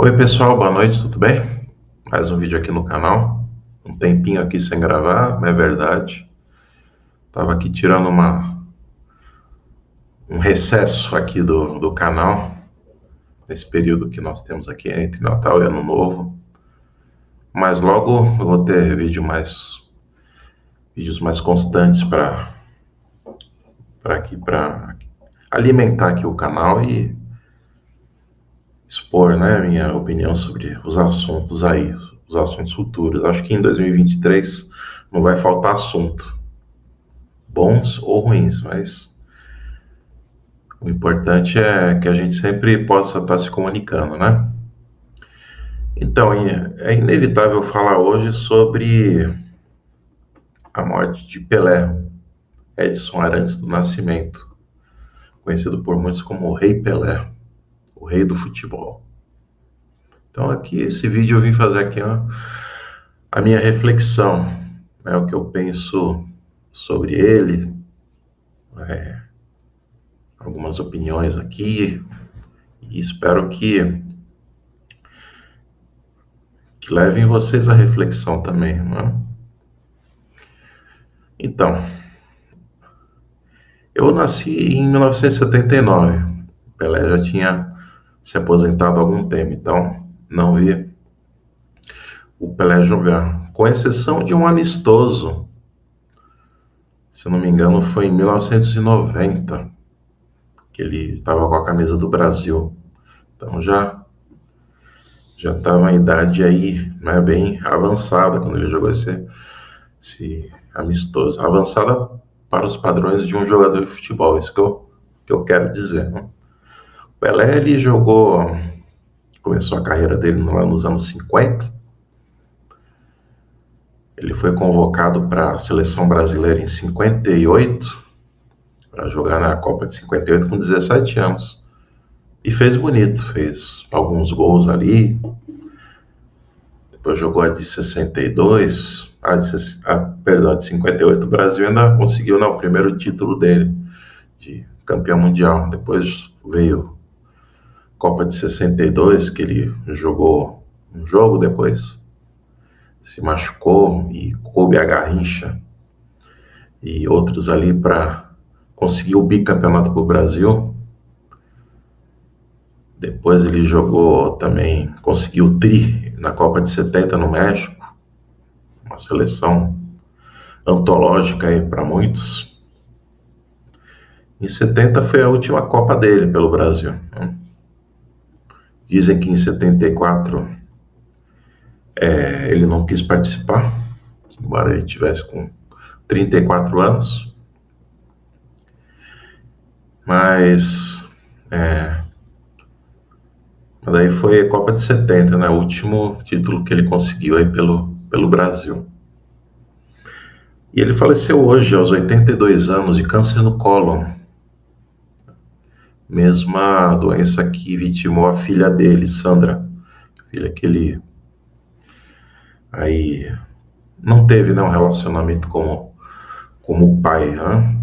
Oi pessoal, boa noite, tudo bem? Mais um vídeo aqui no canal. Um tempinho aqui sem gravar, mas é verdade. Tava aqui tirando um recesso aqui do canal, nesse período que nós temos aqui entre Natal e Ano Novo. Mas logo eu vou ter vídeos mais constantes para alimentar aqui o canal e expor, né, minha opinião sobre os assuntos aí, os assuntos futuros. Acho que em 2023 não vai faltar assunto, bons ou ruins, mas o importante é que a gente sempre possa estar se comunicando, né? Então, é inevitável falar hoje sobre a morte de Pelé, Edson Arantes do Nascimento, conhecido por muitos como o Rei Pelé, o rei do futebol. Então, aqui, esse vídeo eu vim fazer aqui a minha reflexão, né, o que eu penso sobre ele, algumas opiniões aqui, e espero que levem vocês à reflexão também, né? Então, eu nasci em 1979. O Pelé já tinha se aposentado há algum tempo, então não vi o Pelé jogar, com exceção de um amistoso. Se eu não me engano, foi em 1990 que ele estava com a camisa do Brasil. Então já estava em idade aí, né, bem avançada quando ele jogou esse amistoso. Avançada para os padrões de um jogador de futebol, isso que eu quero dizer, né? O Pelé, ele começou a carreira dele lá nos anos 50. Ele foi convocado para a seleção brasileira em 58, para jogar na Copa de 58 com 17 anos. E fez bonito, fez alguns gols ali. Depois jogou a de 62, perdão, de 58. O Brasil ainda conseguiu, o primeiro título dele de campeão mundial. Depois veio Copa de 62, que ele jogou um jogo, depois se machucou e coube a Garrincha e outros ali para conseguir o bicampeonato para o Brasil. Depois ele jogou também, conseguiu o tri na Copa de 70 no México, uma seleção antológica aí para muitos. Em 70 foi a última Copa dele pelo Brasil, né? Dizem que em 74 ele não quis participar, embora ele tivesse com 34 anos. Mas daí foi a Copa de 70, né? O último título que ele conseguiu aí pelo Brasil. E ele faleceu hoje, aos 82 anos, de câncer no cólon. Mesma doença que vitimou a filha dele, Sandra. Filha que ele aí não teve, né, um relacionamento como o pai, né?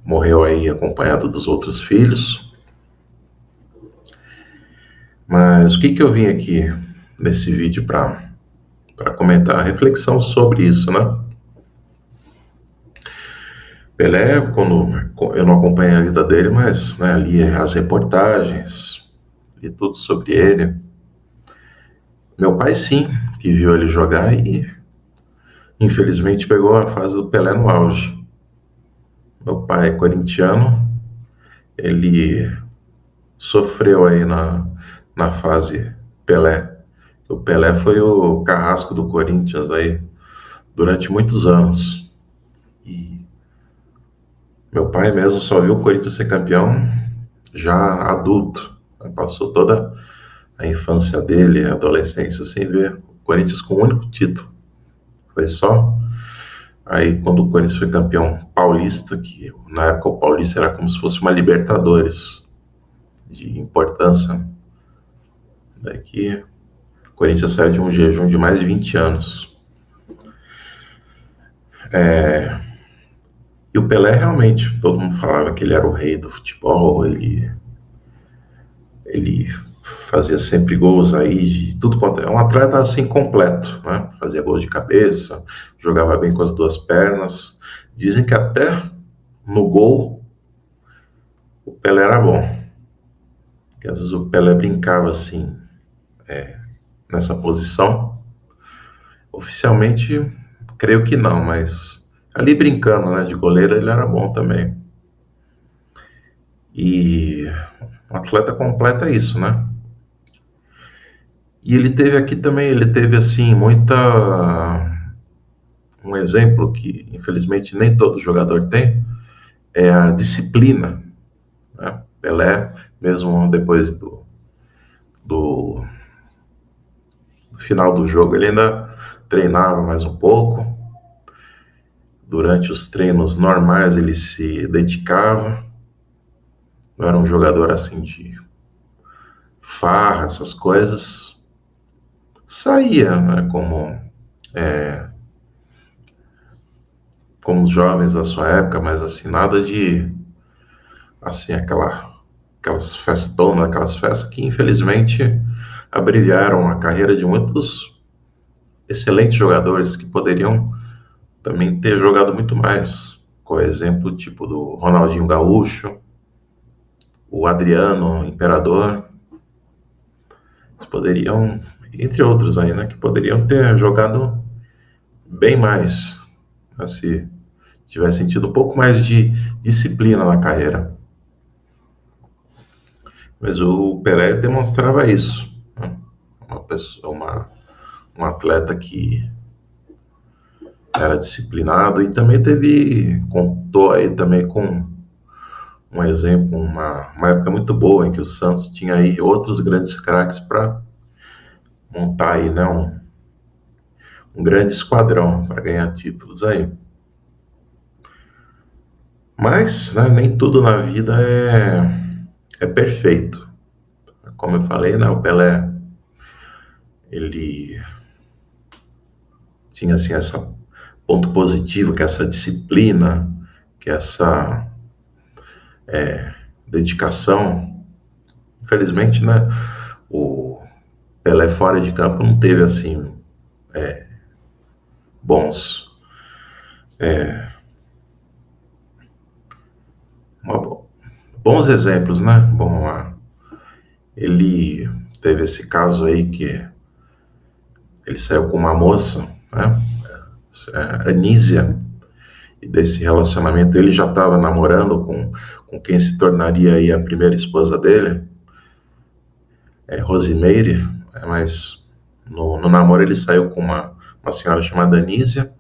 Morreu aí acompanhado dos outros filhos. Mas o que eu vim aqui nesse vídeo para comentar? A reflexão sobre isso, né? Pelé, quando eu não acompanhei a vida dele, mas, né, li as reportagens, li tudo sobre ele. Meu pai, sim, que viu ele jogar e infelizmente pegou a fase do Pelé no auge. Meu pai é corintiano, ele sofreu aí na fase Pelé. O Pelé foi o carrasco do Corinthians aí durante muitos anos. E meu pai mesmo só viu o Corinthians ser campeão já adulto. Passou toda a infância dele, a adolescência, sem ver o Corinthians com um único título. Foi só aí quando o Corinthians foi campeão paulista, que na época o Paulista era como se fosse uma Libertadores de importância. Daí que o Corinthians saiu de um jejum de mais de 20 anos. E o Pelé realmente, todo mundo falava que ele era o rei do futebol, ele Ele fazia sempre gols aí, de tudo quanto é um atleta assim completo, né? Fazia gols de cabeça, jogava bem com as duas pernas. Dizem que até no gol o Pelé era bom, que às vezes o Pelé brincava assim nessa posição. Oficialmente, creio que não, mas ali brincando, né, de goleiro ele era bom também. E um atleta completo é isso, né? E ele teve aqui também, ele teve assim um exemplo que infelizmente nem todo jogador tem, é a disciplina, né? Pelé, mesmo depois do final do jogo, ele ainda treinava mais um pouco. Durante os treinos normais ele se dedicava. Não era um jogador assim de farra, essas coisas. Saía, né, como os jovens da sua época, mas assim, nada de assim, aquelas festonas, aquelas festas que infelizmente abreviaram a carreira de muitos excelentes jogadores que poderiam também ter jogado muito mais. Com exemplo, tipo do Ronaldinho Gaúcho, o Adriano Imperador, eles poderiam, entre outros aí, né, que poderiam ter jogado bem mais, se tivessem tido um pouco mais de disciplina na carreira. Mas o Pelé demonstrava isso, né? Um atleta que era disciplinado e também contou aí também com um exemplo, uma época muito boa em que o Santos tinha aí outros grandes craques para montar aí, né, um grande esquadrão para ganhar títulos aí. Mas, né, nem tudo na vida é perfeito. Como eu falei, né, o Pelé, ele tinha assim essa ponto positivo, que é essa disciplina, que é essa dedicação. Infelizmente, né, o Pelé fora de campo não teve assim bons uma- bons exemplos, né? Bom, ele teve esse caso aí que ele saiu com uma moça, né? Anísia, e desse relacionamento ele já estava namorando com quem se tornaria aí a primeira esposa dele, Rosimeire, mas no namoro ele saiu com uma senhora chamada Anísia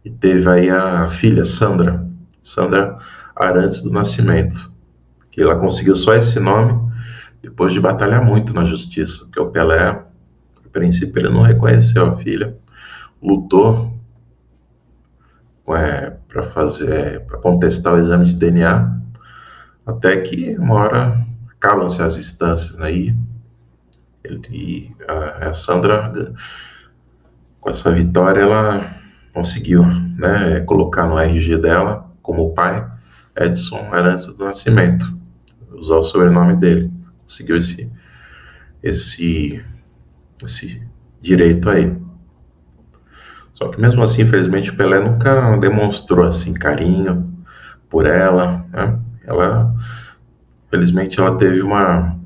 e teve aí a filha Sandra Arantes do Nascimento, que ela conseguiu só esse nome depois de batalhar muito na justiça, porque o Pelé, a princípio, ele não reconheceu a filha, lutou para contestar o exame de DNA, até que uma hora acabam-se as instâncias, né? A Sandra, com essa vitória, ela conseguiu, né, colocar no RG dela como pai Edson Arantes do Nascimento, usar o sobrenome dele, conseguiu esse, esse direito aí. Só que mesmo assim, infelizmente, o Pelé nunca demonstrou assim carinho por ela, né? Ela, felizmente, ela teve uma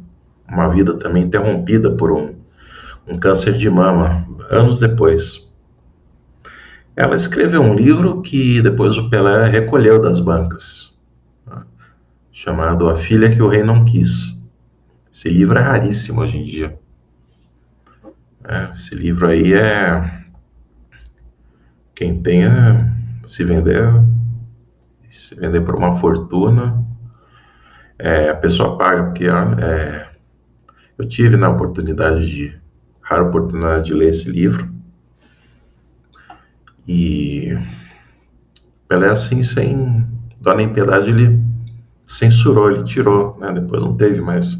vida também interrompida por um câncer de mama, anos depois. Ela escreveu um livro que depois o Pelé recolheu das bancas, né? Chamado A Filha que o Rei Não Quis. Esse livro é raríssimo hoje em dia, né? Esse livro aí quem tenha se vender por uma fortuna, a pessoa paga, porque eu tive na rara oportunidade de ler esse livro, e Pelé, assim, sem dó nem piedade, ele censurou, ele tirou, né? Depois não teve mais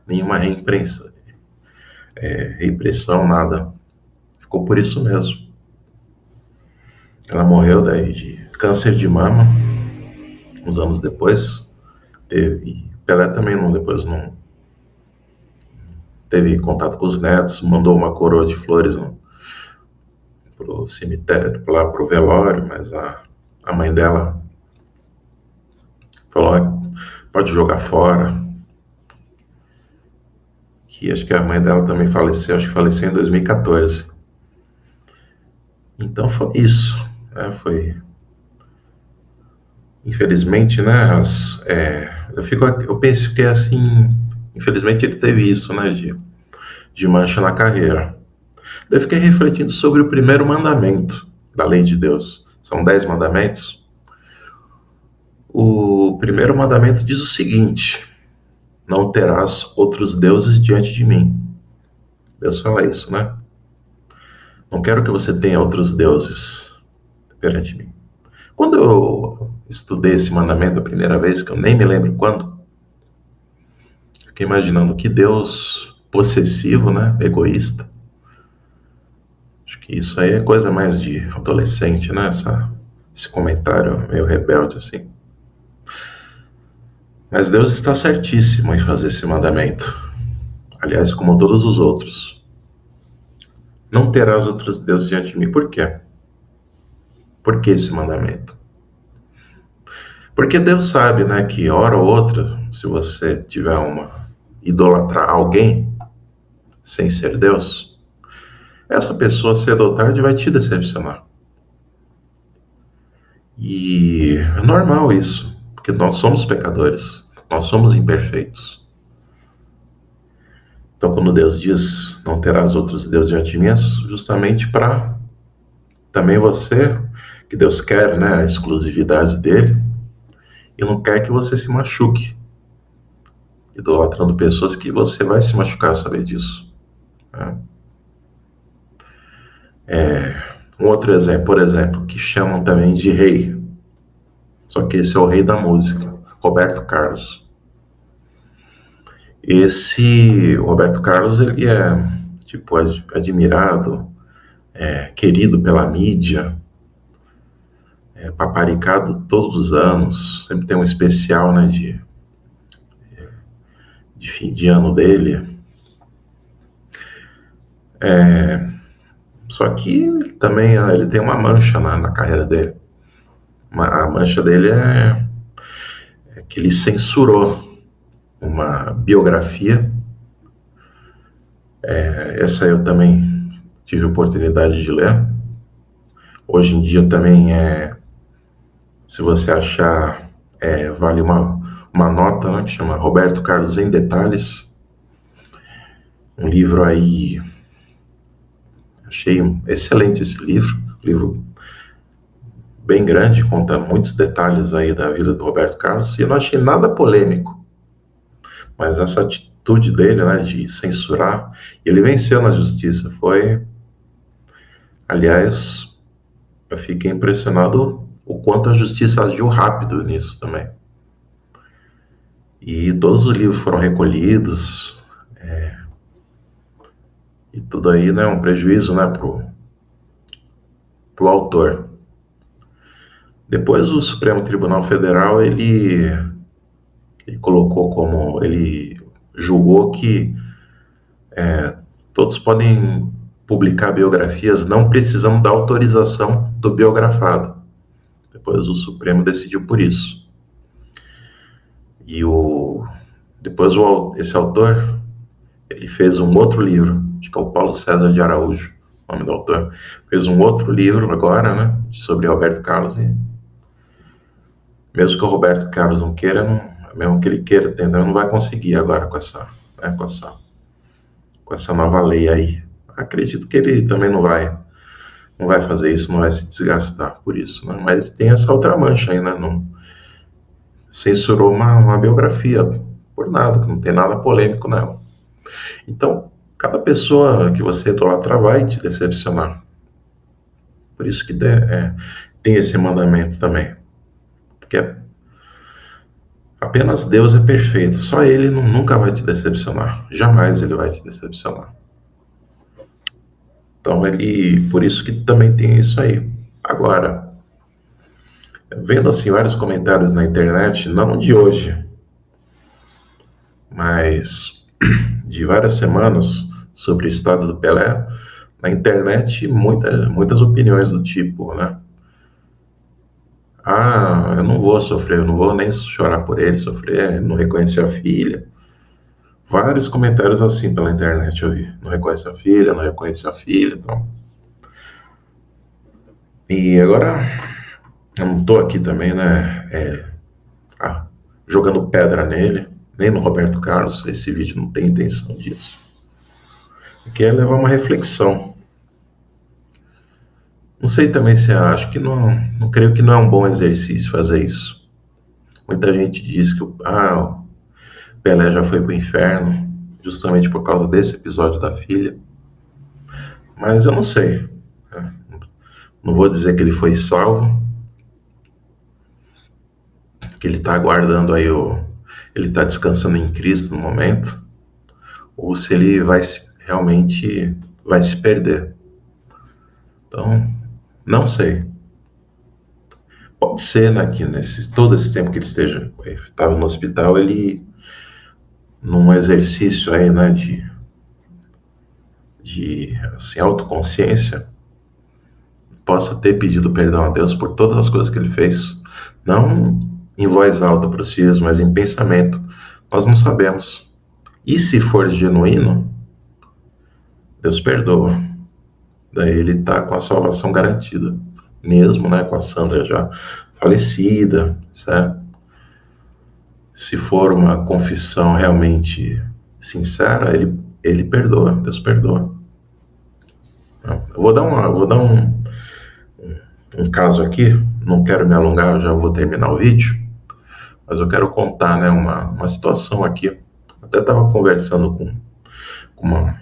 nenhuma reimpressão, nada. Ficou por isso mesmo. Ela morreu daí de câncer de mama, uns anos depois. Teve. Pelé também não, depois não. teve contato com os netos, mandou uma coroa de flores pro cemitério, lá pro velório, mas a mãe dela falou: pode jogar fora. Que acho que a mãe dela também faleceu, acho que faleceu em 2014. Então foi isso, né? Foi, infelizmente, né? Eu penso que assim, infelizmente ele teve isso, né? De mancha na carreira. Eu fiquei refletindo sobre o primeiro mandamento da lei de Deus. São 10 mandamentos. O primeiro mandamento diz o seguinte: não terás outros deuses diante de mim. Deus fala isso, né? Não quero que você tenha outros deuses perante mim. Quando eu estudei esse mandamento a primeira vez, que eu nem me lembro quando, fiquei imaginando que Deus possessivo, né? Egoísta. Acho que isso aí é coisa mais de adolescente, né? Esse comentário meio rebelde, assim. Mas Deus está certíssimo em fazer esse mandamento. Aliás, como todos os outros. Não terás outros deuses diante de mim. Por quê? Por que esse mandamento? Porque Deus sabe, né, que hora ou outra, se você tiver idolatrar alguém sem ser Deus, essa pessoa cedo ou tarde vai te decepcionar. E é normal isso, porque nós somos pecadores, nós somos imperfeitos. Então, quando Deus diz, não terás outros deuses diante de mim, é justamente para também você, que Deus quer, né, a exclusividade dele, e não quer que você se machuque, idolatrando pessoas que você vai se machucar a saber disso. Né? Um outro exemplo, por exemplo, que chamam também de rei, só que esse é o rei da música, Roberto Carlos. Esse Roberto Carlos, ele é tipo admirado, querido pela mídia, paparicado todos os anos, sempre tem um especial, né, de fim de ano dele. Só que também ele tem uma mancha na carreira dele. A mancha dele é que ele censurou uma biografia. Essa eu também tive oportunidade de ler. Hoje em dia também se você achar, vale uma nota, né, que chama Roberto Carlos em Detalhes. Um livro aí, achei excelente esse livro bem grande, conta muitos detalhes aí da vida do Roberto Carlos, e eu não achei nada polêmico, mas essa atitude dele, né, de censurar, ele venceu na justiça, aliás, eu fiquei impressionado o quanto a justiça agiu rápido nisso também. E todos os livros foram recolhidos, e tudo aí, né, um prejuízo, né, pro autor. Depois o Supremo Tribunal Federal, ele julgou que todos podem publicar biografias, não precisando da autorização do biografado. Depois o Supremo decidiu por isso. E depois esse autor, ele fez um outro livro, acho que é o Paulo César de Araújo, o nome do autor, fez um outro livro agora, né, sobre Roberto Carlos, e mesmo que o Roberto Carlos não queira, mesmo que ele queira, não vai conseguir agora com essa nova lei aí. Acredito que ele também não vai fazer isso, não vai se desgastar por isso, né? Mas tem essa outra mancha aí, né? Não censurou uma biografia por nada, que não tem nada polêmico nela. Então, cada pessoa que você idolatra vai te decepcionar. Por isso que tem esse mandamento também. Porque apenas Deus é perfeito, só Ele nunca vai te decepcionar, jamais Ele vai te decepcionar. Então, por isso que também tem isso aí. Agora, vendo assim vários comentários na internet, não de hoje, mas de várias semanas sobre o estado do Pelé, na internet, muitas opiniões do tipo, né? Ah, eu não vou sofrer, eu não vou nem chorar por ele, sofrer, não reconhecer a filha. Vários comentários assim pela internet eu vi. Não reconhece a filha, não reconhece a filha, então. E agora, eu não tô aqui também, né? Ah, jogando pedra nele, nem no Roberto Carlos. Esse vídeo não tem intenção disso. Aqui é levar uma reflexão. Não sei também se acho que não creio que não é um bom exercício fazer isso. Muita gente diz que o Pelé já foi pro inferno, justamente por causa desse episódio da filha. Mas eu não sei. Né? Não vou dizer que ele foi salvo, que ele está aguardando aí ele está descansando em Cristo no momento, ou se ele realmente vai se perder. Então, não sei. Pode ser, né, que todo esse tempo que ele estava no hospital, ele, num exercício aí, né, de assim, autoconsciência, possa ter pedido perdão a Deus por todas as coisas que ele fez, não em voz alta para os filhos, mas em pensamento. Nós não sabemos. E se for genuíno, Deus perdoa. Daí ele está com a salvação garantida, mesmo, né, com a Sandra já falecida, certo? Se for uma confissão realmente sincera, ele perdoa, Deus perdoa. Eu vou dar um caso aqui, não quero me alongar, eu já vou terminar o vídeo, mas eu quero contar, né, uma situação aqui. Até estava conversando com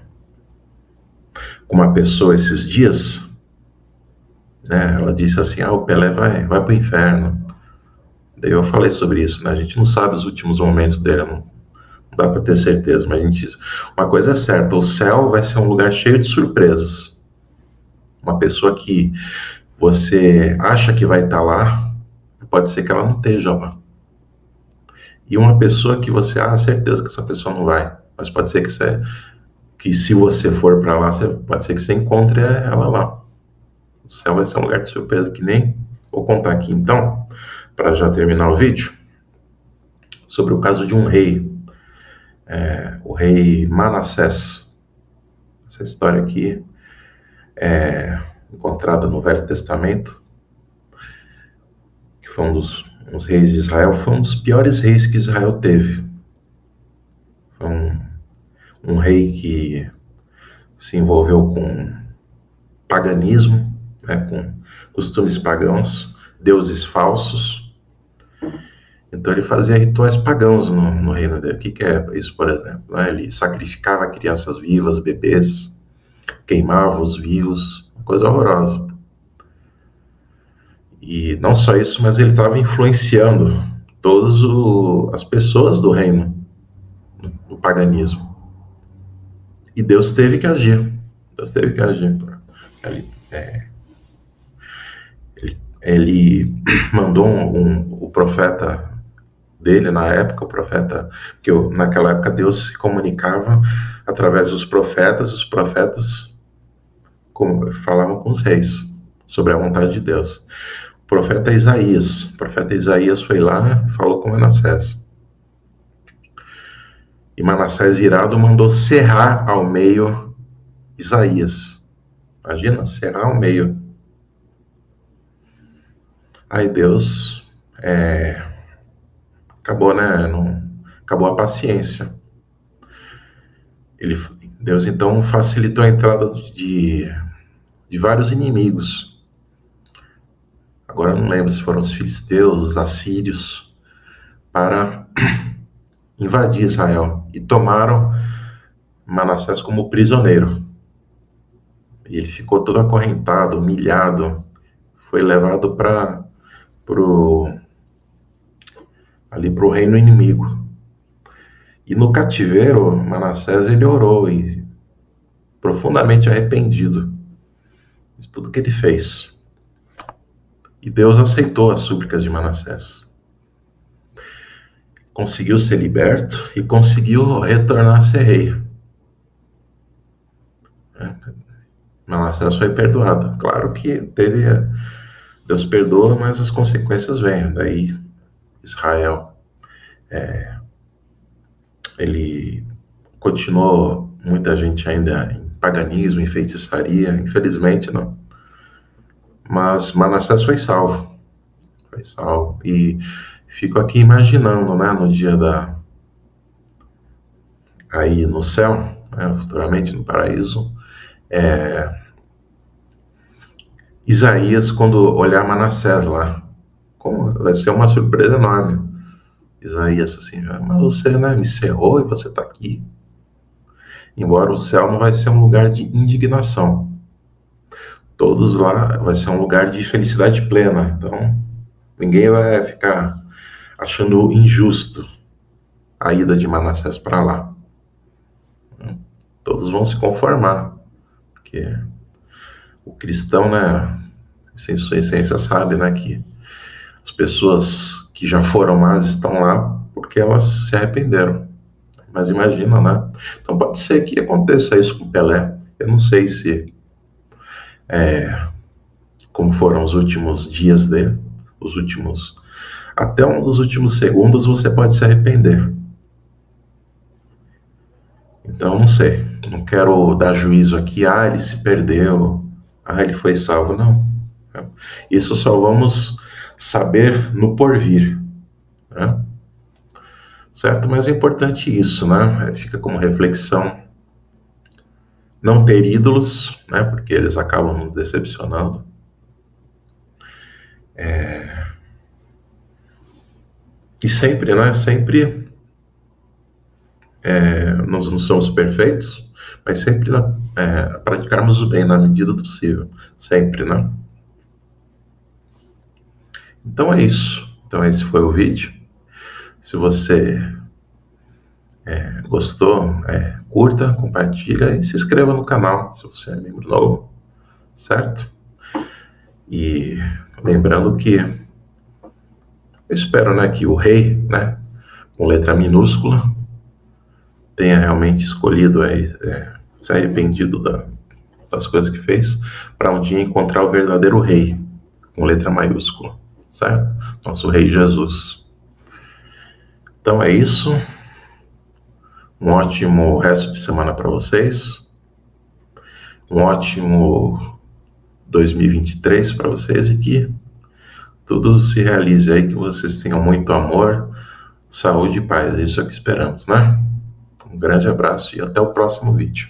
uma pessoa esses dias, né, ela disse assim, o Pelé vai para o inferno. Daí eu falei sobre isso, né, a gente não sabe os últimos momentos dele, não dá para ter certeza, mas a gente diz, uma coisa é certa, o céu vai ser um lugar cheio de surpresas. Uma pessoa que você acha que vai estar lá, pode ser que ela não esteja lá. E uma pessoa que você certeza que essa pessoa não vai, mas pode ser que se você for para lá, pode ser que você encontre ela lá. O céu vai ser um lugar de surpresa, que nem vou contar aqui então, para já terminar o vídeo, sobre o caso de um rei, o rei Manassés. Essa história aqui é encontrada no Velho Testamento, que foi uns reis de Israel, foi um dos piores reis que Israel teve. Foi um rei que se envolveu com paganismo, né, com costumes pagãos, deuses falsos. Então ele fazia rituais pagãos no reino dele. O que é isso, por exemplo? Né? Ele sacrificava crianças vivas, bebês, queimava os vivos, coisa horrorosa. E não só isso, mas ele estava influenciando todas as pessoas do reino no paganismo. E Deus teve que agir. Deus teve que agir. Ele mandou o profeta dele na época, o profeta, que naquela época Deus se comunicava através dos profetas, os profetas falavam com os reis sobre a vontade de Deus. O profeta Isaías foi lá e falou com Manassés. E Manassés, irado, mandou serrar ao meio Isaías. Imagina, serrar ao meio. Aí Deus acabou, né? Acabou a paciência. Deus então facilitou a entrada de vários inimigos. Agora eu não lembro se foram os filisteus, os assírios, para invadir Israel. E tomaram Manassés como prisioneiro. E ele ficou todo acorrentado, humilhado. Foi levado ali para o reino inimigo. E no cativeiro, Manassés, ele orou, e profundamente arrependido de tudo que ele fez. E Deus aceitou as súplicas de Manassés. conseguiu ser liberto e conseguiu retornar a ser rei. Manassés foi perdoado. Claro que Deus perdoa, mas as consequências vêm. Daí Israel, ele continuou, muita gente ainda em paganismo, em feitiçaria, infelizmente não. Mas Manassés foi salvo. Foi salvo. E fico aqui imaginando, né, no dia aí no céu, né, futuramente no paraíso, Isaías, quando olhar Manassés lá, como vai ser uma surpresa enorme. Isaías assim, mas você, né, me cerrou e você está aqui. Embora o céu não vai ser um lugar de indignação. Todos lá vai ser um lugar de felicidade plena. Então, ninguém vai ficar achando injusto a ida de Manassés para lá. Todos vão se conformar, porque o cristão, né, em sua essência sabe, né, que as pessoas que já foram más estão lá porque elas se arrependeram. Mas imagina, né? Então pode ser que aconteça isso com Pelé. Eu não sei se como foram os últimos dias dele, até um dos últimos segundos você pode se arrepender. Então não sei, não quero dar juízo aqui, ele se perdeu, ele foi salvo, não. Isso só vamos saber no porvir, né? Certo? Mas é importante isso, né? Fica como reflexão não ter ídolos, né? Porque eles acabam nos decepcionando. E sempre, né? Sempre nós não somos perfeitos, mas sempre praticarmos o bem na medida do possível. Sempre, né? Então é isso. Então esse foi o vídeo. Se você gostou, curta, compartilha e se inscreva no canal se você é membro novo, certo? E lembrando que eu espero, né, que o rei, né, com letra minúscula, tenha realmente escolhido se arrependido das coisas que fez, para um dia encontrar o verdadeiro rei, com letra maiúscula, certo? Nosso rei Jesus. Então é isso. Um ótimo resto de semana para vocês. Um ótimo 2023 para vocês e que tudo se realize aí, que vocês tenham muito amor, saúde e paz. É isso que esperamos, né? Um grande abraço e até o próximo vídeo.